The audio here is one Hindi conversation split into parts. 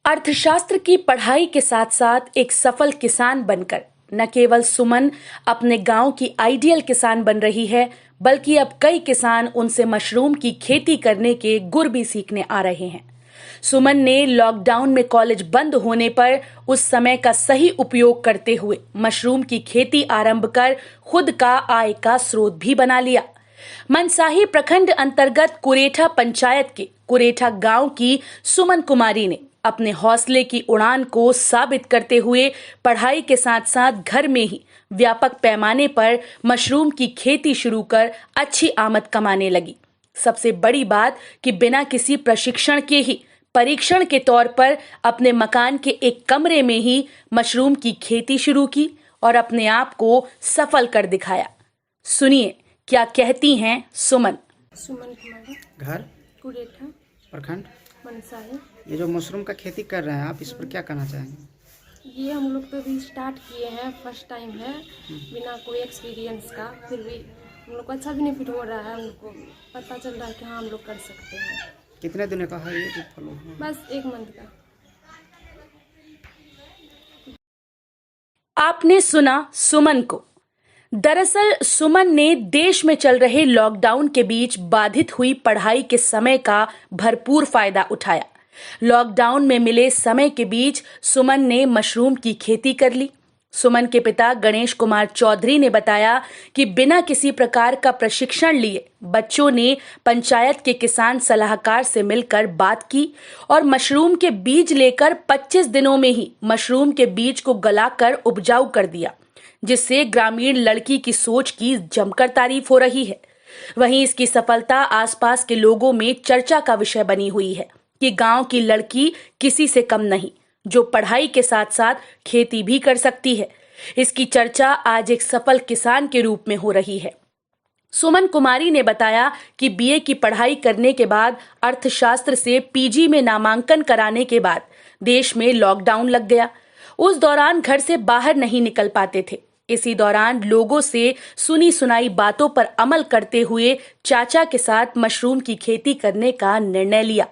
अर्थशास्त्र की पढ़ाई के साथ साथ एक सफल किसान बनकर न केवल सुमन अपने गांव की आइडियल किसान बन रही है, बल्कि अब कई किसान उनसे मशरूम की खेती करने के गुर भी सीखने आ रहे हैं। सुमन ने लॉकडाउन में कॉलेज बंद होने पर उस समय का सही उपयोग करते हुए मशरूम की खेती आरंभ कर खुद का आय का स्रोत भी बना लिया। मनसाही प्रखंड अंतर्गत कुरेठा पंचायत के कुरेठा गांव की सुमन कुमारी ने अपने हौसले की उड़ान को साबित करते हुए पढ़ाई के साथ साथ घर में ही व्यापक पैमाने पर मशरूम की खेती शुरू कर अच्छी आमद कमाने लगी। सबसे बड़ी बात कि बिना किसी प्रशिक्षण के ही परीक्षण के तौर पर अपने मकान के एक कमरे में ही मशरूम की खेती शुरू की और अपने आप को सफल कर दिखाया। सुनिए क्या कहती हैं सुमन। सुमन कुमारी, घर कुरेठा, प्रखंड मनसाही। ये जो मशरूम का खेती कर रहे हैं आप, इस पर क्या कहना चाहेंगे? ये हम लोग तो अभी स्टार्ट किए हैं, फर्स्ट टाइम है, बिना कोई एक्सपीरियंस का। फिर भी हम लोग को अच्छा बेनिफिट हो रहा है, हम लोग को पता चल रहा है कि हाँ हम लोग कर सकते हैं। कितने दिनों का है ये जो फल है? बस 1 मंथ का। आपने सुना सुमन को। दरअसल सुमन ने देश में चल रहे लॉकडाउन के बीच बाधित हुई पढ़ाई के समय का भरपूर फायदा उठाया। लॉकडाउन में मिले समय के बीच सुमन ने मशरूम की खेती कर ली। सुमन के पिता गणेश कुमार चौधरी ने बताया कि बिना किसी प्रकार का प्रशिक्षण लिए बच्चों ने पंचायत के किसान सलाहकार से मिलकर बात की और मशरूम के बीज लेकर 25 दिनों में ही मशरूम के बीज को गलाकर उपजाऊ कर दिया, जिससे ग्रामीण लड़की की सोच की जमकर तारीफ हो रही है। वहीं इसकी सफलता आसपास के लोगों में चर्चा का विषय बनी हुई है कि गांव की लड़की किसी से कम नहीं, जो पढ़ाई के साथ साथ खेती भी कर सकती है। इसकी चर्चा आज एक सफल किसान के रूप में हो रही है। सुमन कुमारी ने बताया कि बीए की पढ़ाई करने के बाद अर्थशास्त्र से पीजी में नामांकन कराने के बाद देश में लॉकडाउन लग गया। उस दौरान घर से बाहर नहीं निकल पाते थे। इसी दौरान लोगों से सुनी सुनाई बातों पर अमल करते हुए चाचा के साथ मशरूम की खेती करने का निर्णय लिया।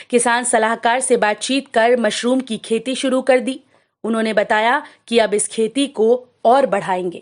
किसान सलाहकार से बातचीत कर मशरूम की खेती शुरू कर दी। उन्होंने बताया कि अब इस खेती को और बढ़ाएंगे।